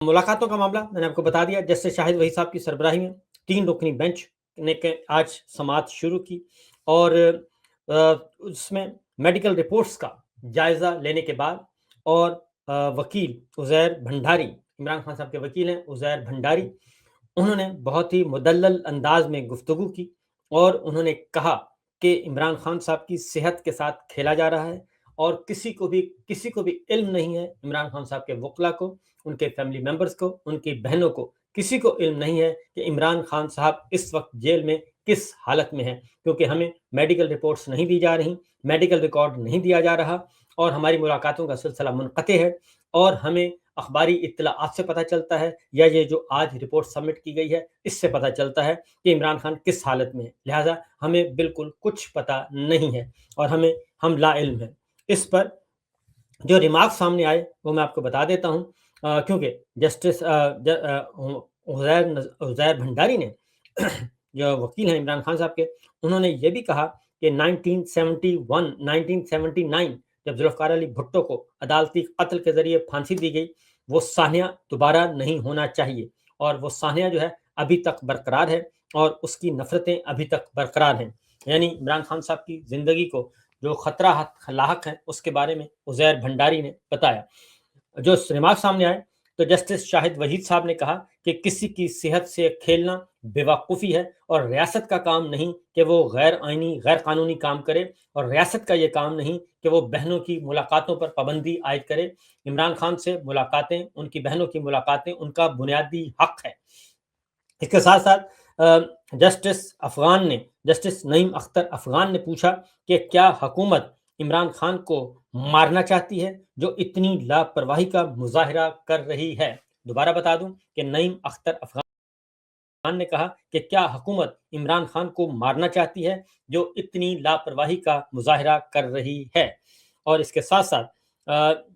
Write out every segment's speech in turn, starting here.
मुलाकातों का मामला मैंने आपको बता दिया। जस्टिस शाहिद वहीद साहब की सरबराही में 3 रुकनी बेंच ने आज समाअत शुरू की और उसमें मेडिकल रिपोर्ट्स का जायज़ा लेने के बाद और वकील उज़ैर भंडारी, इमरान खान साहब के वकील हैं उज़ैर भंडारी, उन्होंने बहुत ही मुदल्लल अंदाज में गुफ्तगू की और उन्होंने कहा कि इमरान खान साहब की सेहत के साथ खेला जा रहा है और किसी को भी इल्म नहीं है, इमरान खान साहब के वकला को, उनके फैमिली मेंबर्स को, उनकी बहनों को, किसी को इल्म नहीं है कि इमरान खान साहब इस वक्त जेल में किस हालत में हैं, क्योंकि हमें मेडिकल रिपोर्ट्स नहीं दी जा रही, मेडिकल रिकॉर्ड नहीं दिया जा रहा और हमारी मुलाकातों का सिलसिला मुनक़ते है और हमें अखबारी इत्तलाआत से पता चलता है या ये जो आज रिपोर्ट सबमिट की गई है इससे पता चलता है कि इमरान खान किस हालत में है। लिहाजा हमें बिल्कुल कुछ पता नहीं है और हम लाइल्म हैं। इस पर जो रिमार्क सामने आए वो मैं आपको बता देता हूँ, क्योंकि जस्टिस उज़ैर भंडारी ने जो वकील हैं इमरान खान साहब के, उन्होंने ये भी कहा कि 1971 1979 जब जुल्फ़िकार अली भुट्टो को अदालती कत्ल के ज़रिए फांसी दी गई, वो सान्या दोबारा नहीं होना चाहिए और वो सान्या जो है अभी तक बरकरार है और उसकी नफ़रतें अभी तक बरकरार हैं। यानी इमरान खान साहब की ज़िंदगी को जो खतरा लाहक है उसके बारे में उज़ैर भंडारी ने बताया। जो रिमार्क सामने आए तो जस्टिस शाहिद वहीद साहब ने कहा कि किसी की सेहत से खेलना बेवकूफ़ी है और रियासत का काम नहीं कि वो गैर आइनी गैर कानूनी काम करे और रियासत का ये काम नहीं कि वो बहनों की मुलाकातों पर पाबंदी आयद करे। इमरान खान से मुलाकातें, उनकी बहनों की मुलाकातें उनका बुनियादी हक है। इसके साथ साथ जस्टिस नईम अख्तर अफगान ने पूछा कि क्या हुकूमत इमरान खान को मारना चाहती है जो इतनी लापरवाही का मुजाहिरा कर रही है। दोबारा बता दूं कि नईम अख्तर अफगान ने कहा कि क्या हुकूमत इमरान खान को मारना चाहती है जो इतनी लापरवाही का मुजाहिरा कर रही है। और इसके साथ साथ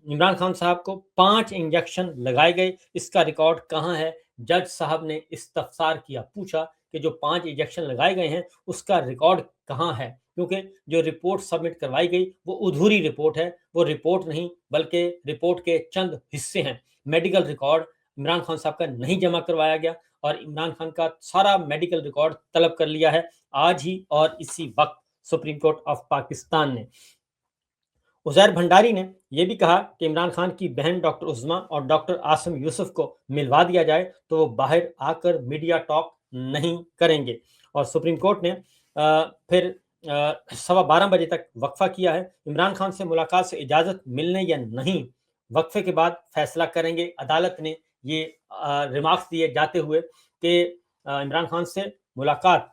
इमरान खान साहब को 5 इंजेक्शन लगाए गए, इसका रिकॉर्ड कहाँ है। जज साहब ने इस्तफसार किया, पूछा कि जो 5 इंजेक्शन लगाए गए हैं उसका रिकॉर्ड कहाँ है, क्योंकि जो रिपोर्ट सबमिट करवाई गई वो अधूरी रिपोर्ट है, वो रिपोर्ट नहीं बल्कि रिपोर्ट के चंद हिस्से हैं। मेडिकल रिकॉर्ड इमरान खान साहब का नहीं जमा करवाया गया और इमरान खान का सारा मेडिकल रिकॉर्ड तलब कर लिया है आज ही और इसी वक्त सुप्रीम कोर्ट ऑफ पाकिस्तान ने। उज़ैर भंडारी ने यह भी कहा कि इमरान खान की बहन डॉक्टर उज़्मा और डॉक्टर आसिम यूसुफ को मिलवा दिया जाए तो वो बाहर आकर मीडिया टॉक नहीं करेंगे। और सुप्रीम कोर्ट ने फिर 12:15 बजे तक वक्फा किया है। इमरान खान से मुलाकात से इजाज़त मिलने या नहीं, वक्फे के बाद फैसला करेंगे। अदालत ने ये रिमार्क्स दिए जाते हुए कि इमरान खान से मुलाकात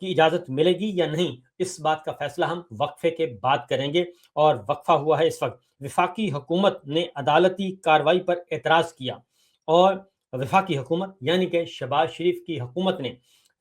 की इजाज़त मिलेगी या नहीं, इस बात का फैसला हम वक्फे के बाद करेंगे। और वक्फा हुआ है इस वक्त। वफाकी हुकूमत ने अदालती कार्रवाई पर एतराज़ किया और वफाकी हुकूमत यानी कि शहबाज शरीफ की हुकूमत ने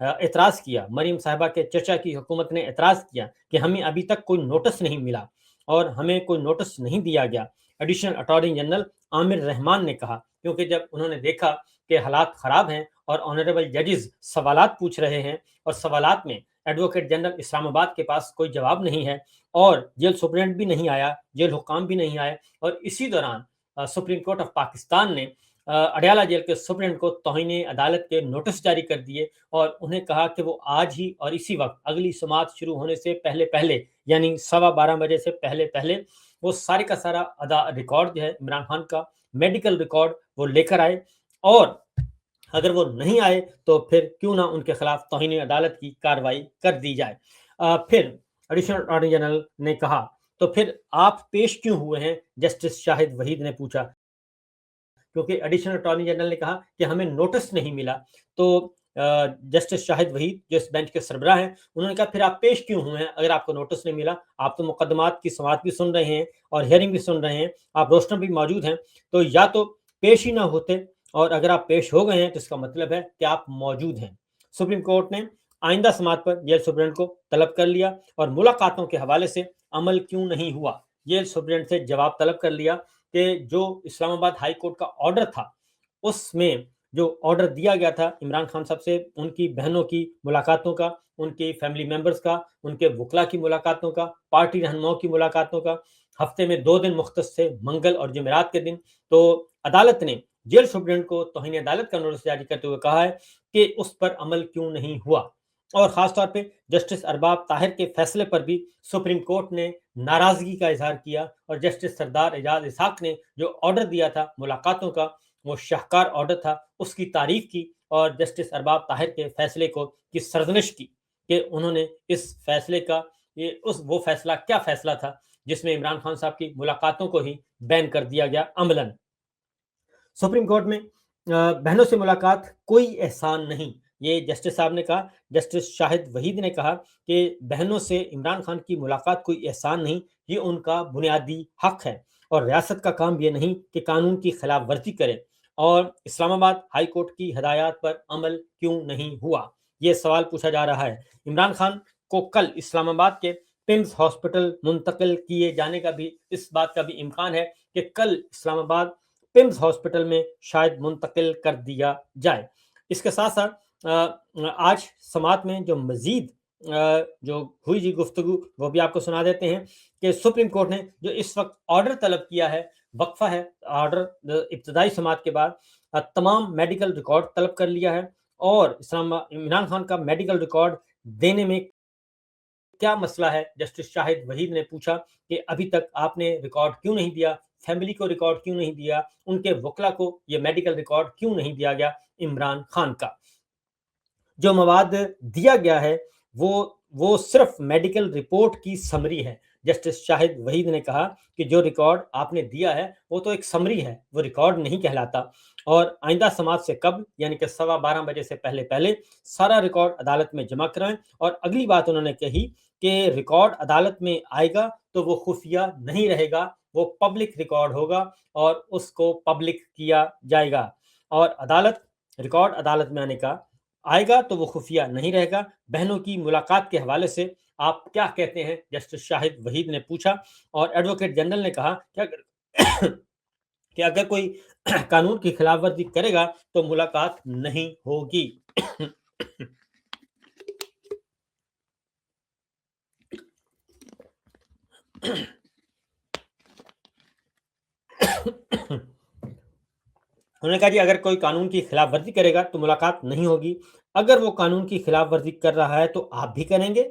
एतराज़ किया। मरीम साहिबा के चचा की हुकूमत ने एतराज़ किया कि हमें अभी तक कोई नोटिस नहीं मिला और हमें कोई नोटिस नहीं दिया गया। Additional attorney general Aamir Rahman ने कहा, क्योंकि जब उन्होंने देखा कि हालात ख़राब हैं और ऑनरेबल जजेस सवालात पूछ रहे हैं और सवालात में एडवोकेट जनरल इस्लामाबाद के पास कोई जवाब नहीं है और जेल सुप्रीडेंट भी नहीं आया, जेल हुकाम भी नहीं आए, और इसी दौरान सुप्रीम कोर्ट ऑफ पाकिस्तान ने अडयाला जेल के सुप्रीडेंट को तौहीन अदालत के नोटिस जारी कर दिए और उन्हें कहा कि वो आज ही और इसी वक्त अगली समाअत शुरू होने से पहले पहले यानी 12:15 बजे से पहले पहले वो सारे का सारा रिकॉर्ड जो है इमरान खान का मेडिकल रिकॉर्ड वो लेकर आए और अगर वो नहीं आए तो फिर क्यों ना उनके खिलाफ तौहीन अदालत की कार्रवाई कर दी जाए। फिर एडिशनल अटॉर्नी जनरल ने कहा, तो फिर आप पेश क्यों हुए हैं, जस्टिस शाहिद वहीद ने पूछा, क्योंकि एडिशनल अटॉर्नी जनरल ने कहा कि हमें नोटिस नहीं मिला। तो जस्टिस शाहिद वहीद जो इस बेंच के सरबराह हैं, उन्होंने कहा फिर आप पेश क्यों हुए हैं अगर आपको नोटिस नहीं मिला। आप तो मुकदमात की समाअत भी सुन रहे हैं और हियरिंग भी सुन रहे हैं, आप रोस्टर भी मौजूद हैं, तो या तो पेश ही ना होते और अगर आप पेश हो गए हैं तो इसका मतलब है कि आप मौजूद हैं। सुप्रीम कोर्ट ने आइंदा समाअत पर जेल सुप्रीडेंट को तलब कर लिया और मुलाकातों के हवाले से अमल क्यों नहीं हुआ, जेल सुप्रीडेंट से जवाब तलब कर लिया कि जो इस्लामाबाद हाई कोर्ट का ऑर्डर था उसमें जो ऑर्डर दिया गया था इमरान खान साहब से उनकी बहनों की मुलाकातों का, उनके फैमिली मेंबर्स का, उनके वकला की मुलाकातों का, पार्टी रहनुमाओं की मुलाकातों का, हफ्ते में 2 दिन मुख्तस थे, मंगल और जुमेरात के दिन। तो अदालत ने जेल सुप्रीडेंट को तौहीन अदालत का नोटिस जारी करते हुए कहा है कि उस पर अमल क्यों नहीं हुआ। और खासतौर पे जस्टिस अरबाब ताहिर के फैसले पर भी सुप्रीम कोर्ट ने नाराजगी का इजहार किया और जस्टिस सरदार एजाज इसहाक ने जो ऑर्डर दिया था मुलाकातों का, वो शाहकार ऑर्डर था, उसकी तारीफ की और जस्टिस अरबाब ताहिर के फैसले को की सरजनिश की कि उन्होंने इस फैसले का वो फैसला क्या फैसला था जिसमें इमरान खान साहब की मुलाकातों को ही बैन कर दिया गया अमलन। सुप्रीम कोर्ट में बहनों से मुलाकात कोई एहसान नहीं, ये जस्टिस साहब ने कहा। जस्टिस शाहिद वहीद ने कहा कि बहनों से इमरान खान की मुलाकात कोई एहसान नहीं, ये उनका बुनियादी हक है और रियासत का काम ये नहीं कि कानून की खिलाफ वर्जी करे। और इस्लामाबाद हाई कोर्ट की हदायत पर अमल क्यों नहीं हुआ, ये सवाल पूछा जा रहा है। इमरान खान को कल इस्लामाबाद के पिम्स हॉस्पिटल मुंतकिल किए जाने का भी, इस बात का भी इम्कान है कि कल इस्लामाबाद पिम्स हॉस्पिटल में शायद मुंतकिल कर दिया जाए। इसके साथ साथ आज समात में जो मजीद जो हुई जी गुफ्तगू वो भी आपको सुना देते हैं कि सुप्रीम कोर्ट ने जो इस वक्त ऑर्डर तलब किया है, वक्फा है ऑर्डर इब्तदाई समात के बाद, तमाम मेडिकल रिकॉर्ड तलब कर लिया है और इमरान खान का मेडिकल रिकॉर्ड देने में क्या मसला है। जस्टिस शाहिद वहीद ने पूछा कि अभी तक आपने रिकॉर्ड क्यों नहीं दिया, फैमिली को रिकॉर्ड क्यों नहीं दिया, उनके वकला को ये मेडिकल रिकॉर्ड क्यों नहीं दिया गया इमरान खान का। जो मवाद दिया गया है वो सिर्फ मेडिकल रिपोर्ट की समरी है। जस्टिस शाहिद वहीद ने कहा कि जो रिकॉर्ड आपने दिया है वो तो एक समरी है, वो रिकॉर्ड नहीं कहलाता और आइंदा समात से कब यानी कि 12:15 बजे से पहले पहले सारा रिकॉर्ड अदालत में जमा कराएं। और अगली बात उन्होंने कही कि रिकॉर्ड अदालत में आएगा तो वो खुफिया नहीं रहेगा, वो पब्लिक रिकॉर्ड होगा और उसको पब्लिक किया जाएगा। और रिकॉर्ड अदालत में आने का आएगा तो वो खुफिया नहीं रहेगा। बहनों की मुलाकात के हवाले से आप क्या कहते हैं, जस्टिस शाहिद वहीद ने पूछा। और एडवोकेट जनरल ने कहा कि अगर कि अगर कोई कानून की खिलाफ वर्जी करेगा तो मुलाकात नहीं होगी। उन्होंने कहा कि अगर कोई कानून की खिलाफ वर्जी करेगा तो मुलाकात नहीं होगी, अगर वो कानून की खिलाफ वर्जी कर रहा है तो आप भी करेंगे।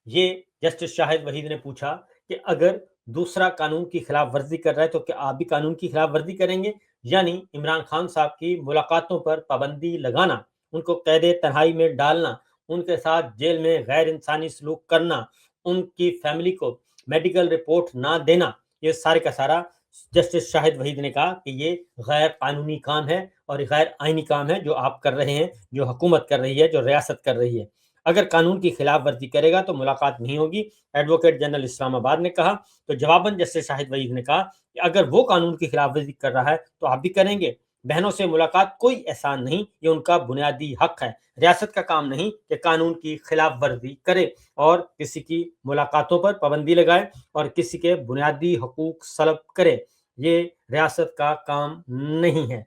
ये जस्टिस शाहिद वहीद ने पूछा कि अगर दूसरा कानून की खिलाफ वर्जी कर रहा है तो क्या आप भी कानून की खिलाफ वर्जी करेंगे, यानी इमरान खान साहब की मुलाकातों पर पाबंदी लगाना, उनको कैद तन्हाई में डालना, उनके साथ जेल में गैर इंसानी सलूक करना, उनकी फैमिली को मेडिकल रिपोर्ट ना देना, ये सारे का सारा जस्टिस शाहिद वहीद ने कहा कि ये गैर कानूनी काम है और गैर आइनी काम है जो आप कर रहे हैं, जो हुकूमत कर रही है, जो रियासत कर रही है। अगर कानून की खिलाफ वर्जी करेगा तो मुलाकात नहीं होगी, एडवोकेट जनरल इस्लामाबाद ने कहा। तो जवाबन जस्टिस शाहिद वहीद ने कहा कि अगर वो कानून की खिलाफ वर्जी कर रहा है तो आप भी करेंगे। बहनों से मुलाकात कोई एहसान नहीं, ये उनका बुनियादी हक है। रियासत का काम नहीं कि कानून की खिलाफ वर्जी करे और किसी की मुलाकातों पर पाबंदी लगाए और किसी के बुनियादी हकूक सलब करे, ये रियासत का काम नहीं है।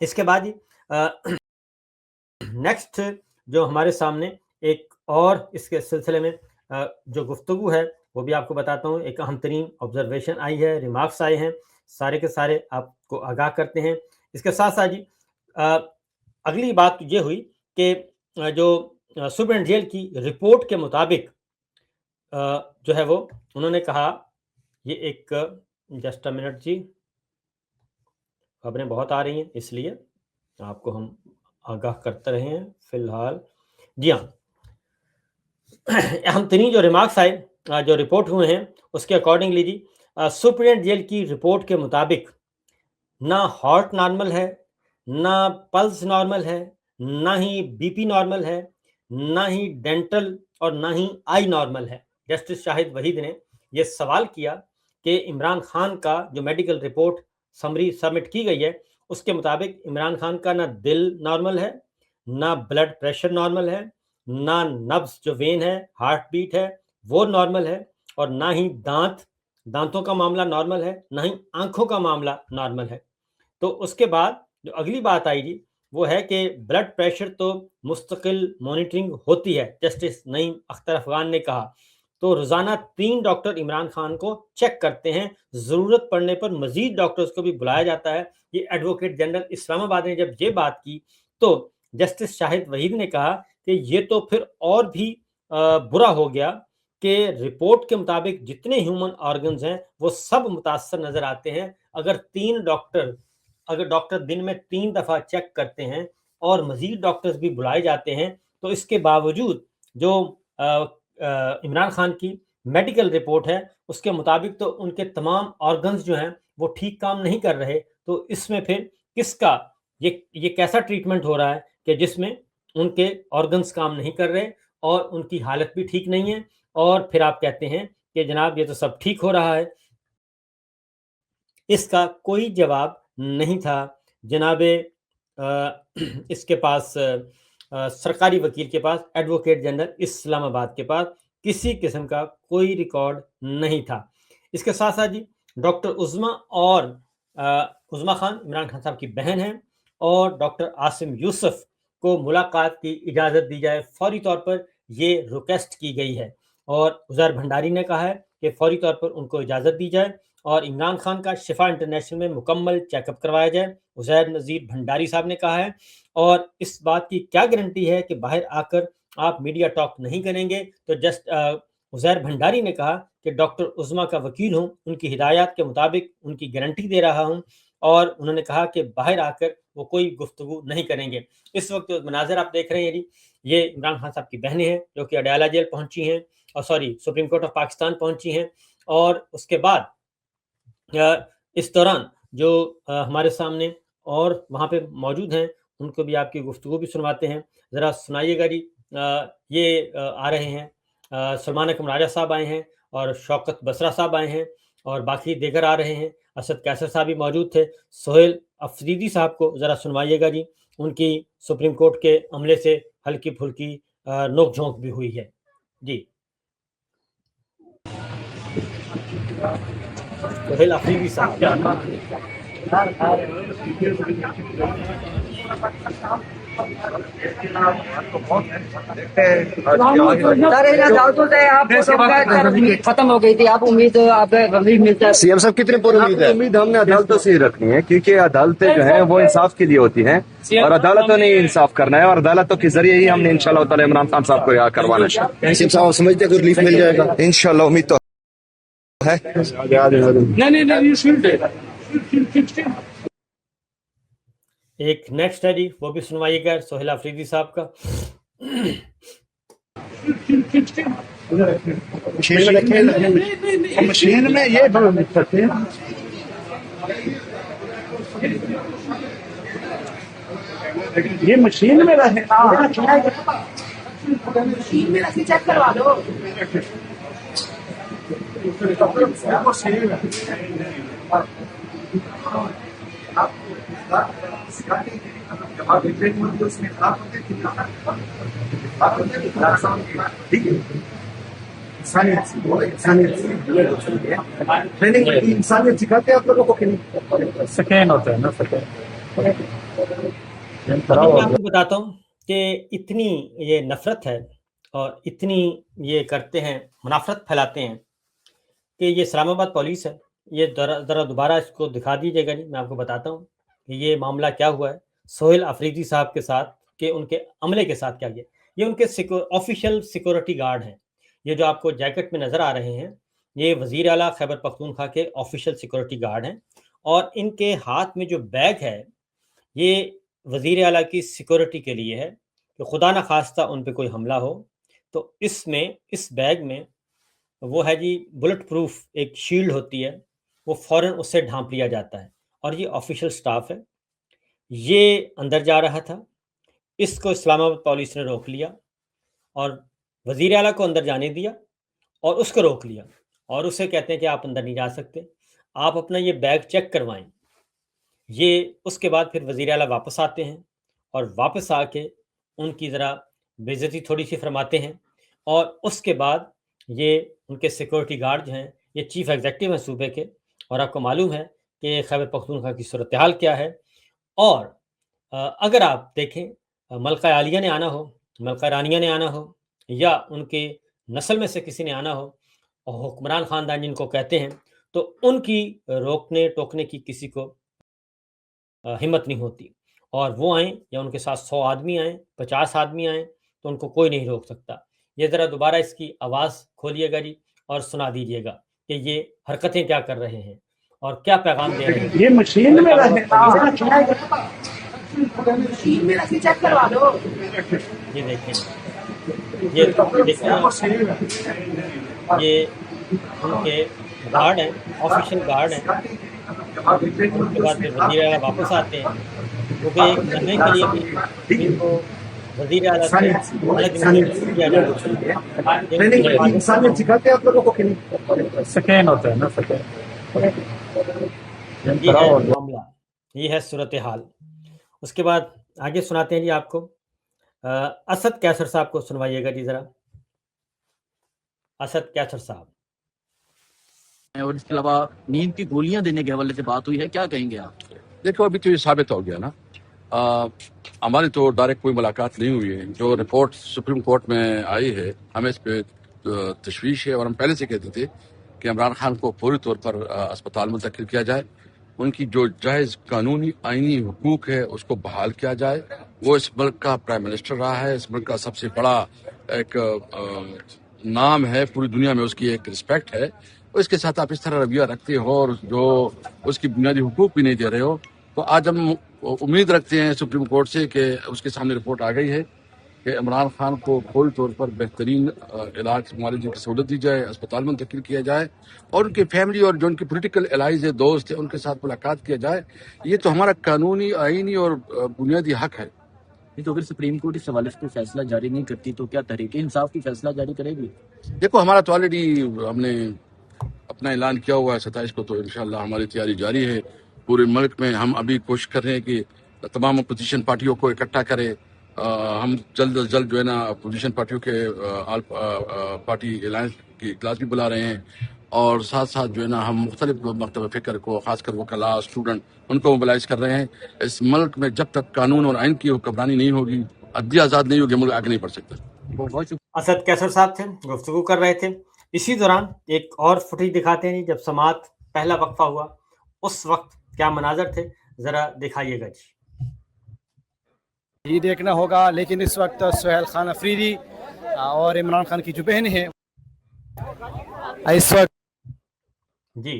इसके बाद नेक्स्ट जो हमारे सामने एक और इसके सिलसिले में जो गुफ्तगू है वो भी आपको बताता हूँ। एक अहम तरीन ऑब्जर्वेशन आई है, रिमार्क्स आए हैं, सारे के सारे आपको आगाह करते हैं। इसके साथ साथ जी अगली बात ये हुई कि जो सुप्रीम जेल की रिपोर्ट के मुताबिक जो है वो उन्होंने कहा, ये एक जस्ट अ मिनट जी, खबरें बहुत आ रही हैं इसलिए आपको हम आगाह करते रहे हैं फिलहाल। जी हाँ, अहम तरीन जो रिमार्क्स आए, जो रिपोर्ट हुए हैं उसके अकॉर्डिंगली जी, सुप्रीम जेल की रिपोर्ट के मुताबिक ना हार्ट नॉर्मल है, ना पल्स नॉर्मल है, ना ही बीपी नॉर्मल है, ना ही डेंटल और ना ही आई नॉर्मल है। जस्टिस शाहिद वहीद ने यह सवाल किया कि इमरान खान का जो मेडिकल रिपोर्ट समरी सबमिट की गई है उसके मुताबिक इमरान खान का ना दिल नॉर्मल है, ना ब्लड प्रेशर नॉर्मल है, ना नब्ज जो वेन है, हार्ट बीट है वो नॉर्मल है, और ना ही दांतों का मामला नॉर्मल है, ना ही आंखों का मामला नॉर्मल है। तो उसके बाद जो अगली बात आई जी वो है कि ब्लड प्रेशर तो मुस्तकिल मॉनिटरिंग होती है, जस्टिस नईम अख्तर अफगान ने कहा। تو روزانہ 3 ڈاکٹر عمران خان کو چیک کرتے ہیں، ضرورت پڑنے پر مزید ڈاکٹرز کو بھی بلایا جاتا ہے۔ یہ ایڈوکیٹ جنرل اسلام آباد نے جب یہ بات کی تو جسٹس شاہد وحید نے کہا کہ یہ تو پھر اور بھی برا ہو گیا کہ رپورٹ کے مطابق جتنے ہیومن آرگنز ہیں وہ سب متاثر نظر آتے ہیں۔ اگر ڈاکٹر دن میں 3 دفعہ چیک کرتے ہیں اور مزید ڈاکٹرز بھی بلائے جاتے ہیں تو اس کے باوجود جو عمران خان کی میڈیکل رپورٹ ہے اس کے مطابق تو ان کے تمام آرگنز جو ہیں وہ ٹھیک کام نہیں کر رہے، تو اس میں پھر کس کا یہ کیسا ٹریٹمنٹ ہو رہا ہے کہ جس میں ان کے آرگنز کام نہیں کر رہے اور ان کی حالت بھی ٹھیک نہیں ہے، اور پھر آپ کہتے ہیں کہ جناب یہ تو سب ٹھیک ہو رہا ہے۔ اس کا کوئی جواب نہیں تھا جناب اس کے پاس سرکاری وکیل کے پاس، ایڈوکیٹ جنرل اسلام آباد کے پاس کسی قسم کا کوئی ریکارڈ نہیں تھا۔ اس کے ساتھ ساتھ جی ڈاکٹر عظما خان عمران خان صاحب کی بہن ہیں، اور ڈاکٹر عاصم یوسف کو ملاقات کی اجازت دی جائے، فوری طور پر یہ ریکویسٹ کی گئی ہے، اور عزیر بھنڈاری نے کہا ہے کہ فوری طور پر ان کو اجازت دی جائے اور عمران خان کا شفا انٹرنیشنل میں مکمل چیک اپ کروایا جائے، عزیر نذیر بھنڈاری صاحب نے کہا ہے۔ اور اس بات کی کیا گارنٹی ہے کہ باہر آ کر آپ میڈیا ٹاک نہیں کریں گے؟ تو عزیر بھنڈاری نے کہا کہ ڈاکٹر عظما کا وکیل ہوں، ان کی ہدایات کے مطابق ان کی گارنٹی دے رہا ہوں، اور انہوں نے کہا کہ باہر آ کر وہ کوئی گفتگو نہیں کریں گے۔ اس وقت مناظر آپ دیکھ رہے ہیں جی، یہ عمران خان صاحب کی بہنیں ہیں جو کہ اڈیالہ جیل پہنچی ہیں، اور سپریم کورٹ آف پاکستان پہنچی ہیں، اور اس کے بعد اس دوران جو ہمارے سامنے اور وہاں پہ موجود ہیں ان کو بھی آپ کی گفتگو بھی سنواتے ہیں، ذرا سنائیے گا جی۔ یہ آ رہے ہیں، سلمان اکرم راجہ صاحب آئے ہیں، اور شوکت بسرا صاحب آئے ہیں، اور باقی دیگر آ رہے ہیں، اسد کیسر صاحب بھی موجود تھے۔ سہیل افریدی صاحب کو ذرا سنوائیے گا جی، ان کی سپریم کورٹ کے عملے سے ہلکی پھلکی نوک جھونک بھی ہوئی ہے جی۔ سہیل افریدی صاحب ختم ہو گئی تھی، آپ امید ملتا ہے؟ سی ایم صاحب کتنے پر امید ہم نے عدالتوں سے ہی رکھنی ہے، کیونکہ عدالتیں جو ہیں وہ انصاف کے لیے ہوتی ہیں، اور عدالتوں نے انصاف کرنا ہے، اور عدالتوں کے ذریعے ہی ہم نے انشاءاللہ تعالی عمران خان صاحب کو یہاں کروانا ہے۔ سی ایم صاحب سمجھتے ہیں کہ ریلیف مل جائے گا؟ انشاءاللہ امید تو ہے۔ ایک نیکسٹ ہے جی، وہ بھی سنوائیے گا سہیل افریدی صاحب کا۔ مشین میں یہ کرتے ہیں، یہ مشین میں رہے چیک کروا دو۔ انسانیت سکھاتے ہیں آپ لوگوں کو کہ نہیں؟ سکین ہوتا ہے نا، سکین۔ میں آپ کو بتاتا ہوں کہ اتنی یہ نفرت ہے اور اتنی یہ کرتے ہیں، منافرت پھیلاتے ہیں کہ یہ اسلام آباد پولیس ہے۔ یہ ذرا دوبارہ اس کو دکھا دیجیے گا جی، میں آپ کو بتاتا ہوں کہ یہ معاملہ کیا ہوا ہے سہیل افریدی صاحب کے ساتھ، کہ ان کے عملے کے ساتھ کیا کیا۔ یہ ان کے آفیشیل سیکورٹی گارڈ ہیں، یہ جو آپ کو جیکٹ میں نظر آ رہے ہیں یہ وزیر اعلیٰ خیبر پختونخوا کے آفیشیل سیکورٹی گارڈ ہیں، اور ان کے ہاتھ میں جو بیگ ہے یہ وزیر اعلیٰ کی سیکورٹی کے لیے ہے کہ خدا نہ خواستہ ان پہ کوئی حملہ ہو تو اس بیگ میں وہ ہے جی بلٹ پروف ایک شیلڈ ہوتی ہے، وہ فوراً اس سے ڈھانپ لیا جاتا ہے، اور یہ آفیشیل سٹاف ہے۔ یہ اندر جا رہا تھا، اس کو اسلام آباد پولیس نے روک لیا، اور وزیر اعلیٰ کو اندر جانے دیا اور اس کو روک لیا، اور اسے کہتے ہیں کہ آپ اندر نہیں جا سکتے، آپ اپنا یہ بیگ چیک کروائیں۔ یہ اس کے بعد پھر وزیر اعلیٰ واپس آتے ہیں، اور واپس آ کے ان کی ذرا بے عزتی تھوڑی سی فرماتے ہیں، اور اس کے بعد یہ ان کے سیکورٹی گارڈ جو ہیں یہ چیف ایگزیکٹو ہیں صوبے کے، اور آپ کو معلوم ہے کہ خیبر پختونخوا کی صورتحال کیا ہے۔ اور اگر آپ دیکھیں ملکہ عالیہ نے آنا ہو، ملکہ رانیہ نے آنا ہو، یا ان کے نسل میں سے کسی نے آنا ہو اور حکمران خاندان جن کو کہتے ہیں تو ان کی روکنے ٹوکنے کی کسی کو ہمت نہیں ہوتی، اور وہ آئیں یا ان کے ساتھ 100 آدمی آئیں 50 آدمی آئیں تو ان کو کوئی نہیں روک سکتا۔ یہ ذرا دوبارہ اس کی آواز کھولیے گا جی اور سنا دیجیے گا کہ یہ حرکتیں کیا کر رہے ہیں اور کیا پیغام دے رہے ہیں۔ یہ مشین میں رہے یہ دیکھیں، یہ ان کے گارڈ ہیں، آفیشیل گارڈ ہیں۔ اس کے بعد پھر وزیر اعلیٰ واپس آتے ہیں، کیونکہ ایک لمحے کے لیے بھی ان کو وزیر اعلیٰ سے الگ نہیں کیا جا سکتا۔ انسانیت سکھاتے ہیں آپ لوگوں کو کہ نہیں؟ سکین ہوتا ہے نا، سکین۔ یہ ہے معاملہ، یہ ہے صورتحال۔ اس کے بعد آگے سناتے ہیں جی آپ کو اسد کیسر صاحب کو سنوائیے گا جی ذرا۔ اسد کیسر صاحب۔ اور اس کے علاوہ نیند کی گولیاں دینے کے حوالے سے بات ہوئی ہے، کیا کہیں گے آپ؟ دیکھو ابھی تو یہ ثابت ہو گیا نا، ہماری تو ڈائریکٹ کوئی ملاقات نہیں ہوئی ہے۔ جو رپورٹ سپریم کورٹ میں آئی ہے ہمیں اس پہ تشویش ہے، اور ہم پہلے سے کہتے تھے کہ عمران خان کو فوری طور پر اسپتال منتقل کیا جائے، ان کی جو جائز قانونی آئینی حقوق ہے اس کو بحال کیا جائے۔ وہ اس ملک کا پرائم منسٹر رہا ہے، اس ملک کا سب سے بڑا ایک نام ہے، پوری دنیا میں اس کی ایک رسپیکٹ ہے۔ اس کے ساتھ آپ اس طرح رویہ رکھتے ہو اور جو اس کی بنیادی حقوق بھی نہیں دے رہے ہو، تو آج ہم امید رکھتے ہیں سپریم کورٹ سے کہ اس کے سامنے رپورٹ آ گئی ہے کہ عمران خان کو فوری طور پر بہترین علاج معالجے کی سہولت دی جائے، اسپتال منتقل کیا جائے، اور ان کی فیملی اور جو ان کی پولیٹیکل الائز ہے، دوست ہیں، ان کے ساتھ ملاقات کیا جائے۔ یہ تو ہمارا قانونی آئینی اور بنیادی حق ہے۔ نہیں تو اگر سپریم کورٹ اس حوالے سے کوئی فیصلہ جاری نہیں کرتی تو کیا تحریک انصاف کی فیصلہ جاری کرے گی؟ دیکھو ہمارا تو آلریڈی ہم نے اپنا اعلان کیا ہوا ہے 27 کو، تو انشاءاللہ ہماری تیاری جاری ہے پورے ملک میں۔ ہم ابھی کوشش کر رہے ہیں کہ تمام اپوزیشن پارٹیوں کو اکٹھا کرے۔ ہم جلد از جلد جو ہے نا اپوزیشن پارٹیوں کے آل پارٹی الائنس کی اجلاس بھی بلا رہے ہیں، اور ساتھ ساتھ جو ہے نا ہم مختلف مکتب فکر کو، خاص کر وکلاء، اسٹوڈنٹ، ان کو موبلائز کر رہے ہیں۔ اس ملک میں جب تک قانون اور آئین کی حکمرانی نہیں ہوگی، عدلیہ آزاد نہیں ہوگی، ملک آگے نہیں بڑھ سکتا۔ بہت اسد کیسر صاحب تھے، گفتگو کر رہے تھے۔ اسی دوران ایک اور فوٹیج دکھاتے ہیں جب سماعت پہلا وقفہ ہوا، اس وقت کیا مناظر تھے، ذرا دکھائیے گا جی۔ یہ دیکھنا ہوگا، لیکن اس وقت سہیل خان افریدی اور عمران خان کی جو بہن ہے اس وقت جی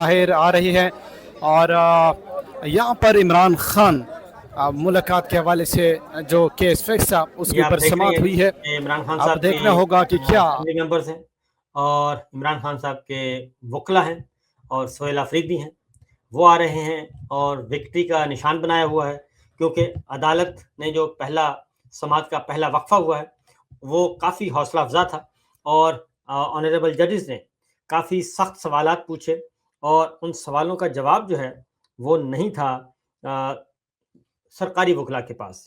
باہر آ رہی ہے، اور یہاں پر عمران خان ملاقات کے حوالے سے جو کیس فکس تھا اس کے اوپر سماعت ہوئی ہے۔ عمران خان اب صاحب دیکھنا ہوگا کہ کیا ممبرز ہیں، اور عمران خان صاحب کے وکلا ہیں اور سہیل افریدی ہیں، وہ آ رہے ہیں اور وکٹری کا نشان بنایا ہوا ہے، کیونکہ عدالت نے جو پہلا سماعت کا پہلا وقفہ ہوا ہے وہ کافی حوصلہ افزا تھا، اور آنریبل ججز نے کافی سخت سوالات پوچھے، اور ان سوالوں کا جواب جو ہے وہ نہیں تھا سرکاری وکلا کے پاس۔